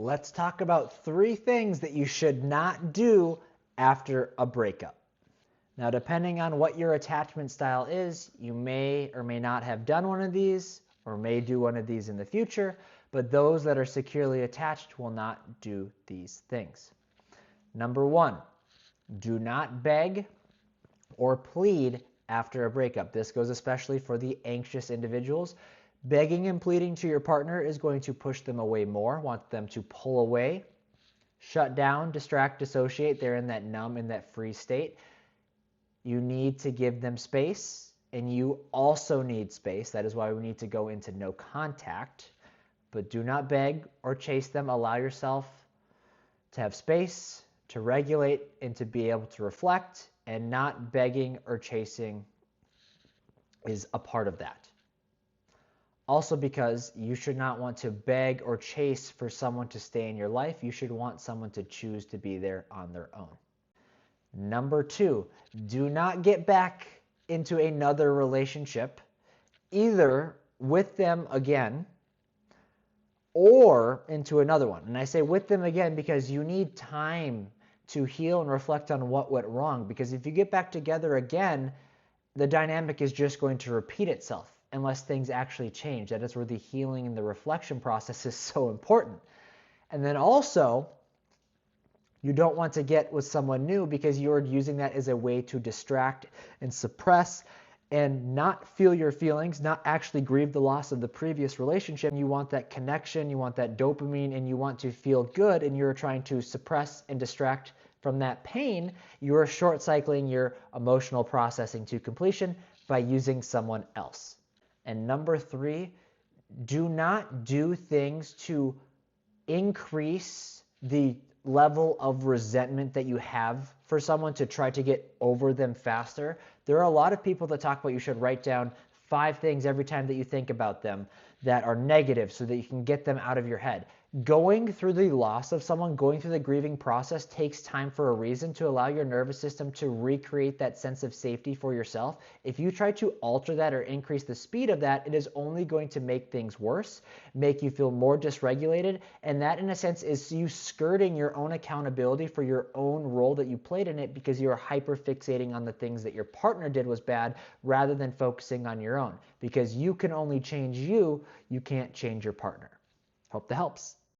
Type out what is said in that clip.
Let's talk about 3 things that you should not do after a breakup. Now, depending on what your attachment style is, you may or may not have done one of these or may do one of these in the future, but those that are securely attached will not do these things. Number 1, do not beg or plead after a breakup. This goes especially for the anxious individuals. Begging and pleading to your partner is going to push them away more, want them to pull away, shut down, distract, dissociate. They're in that numb, in that freeze state. You need to give them space, and you also need space. That is why we need to go into no contact. But do not beg or chase them. Allow yourself to have space, to regulate, and to be able to reflect, and not begging or chasing is a part of that. Also, because you should not want to beg or chase for someone to stay in your life, you should want someone to choose to be there on their own. Number 2, do not get back into another relationship, either with them again or into another one. And I say with them again because you need time to heal and reflect on what went wrong. Because if you get back together again, the dynamic is just going to repeat itself unless things actually change. That is where the healing and the reflection process is so important. And then also, you don't want to get with someone new because you're using that as a way to distract and suppress and not feel your feelings, not actually grieve the loss of the previous relationship. You want that connection, you want that dopamine, and you want to feel good, and you're trying to suppress and distract from that pain. You're short cycling your emotional processing to completion by using someone else. And number 3, do not do things to increase the level of resentment that you have for someone to try to get over them faster. There are a lot of people that talk about you should write down 5 things every time that you think about them that are negative so that you can get them out of your head. Going through the loss of someone, going through the grieving process takes time for a reason, to allow your nervous system to recreate that sense of safety for yourself. If you try to alter that or increase the speed of that, it is only going to make things worse, make you feel more dysregulated, and that in a sense is you skirting your own accountability for your own role that you played in it because you're hyper fixating on the things that your partner did was bad rather than focusing on your own. Because you can only change you, you can't change your partner. Hope that helps.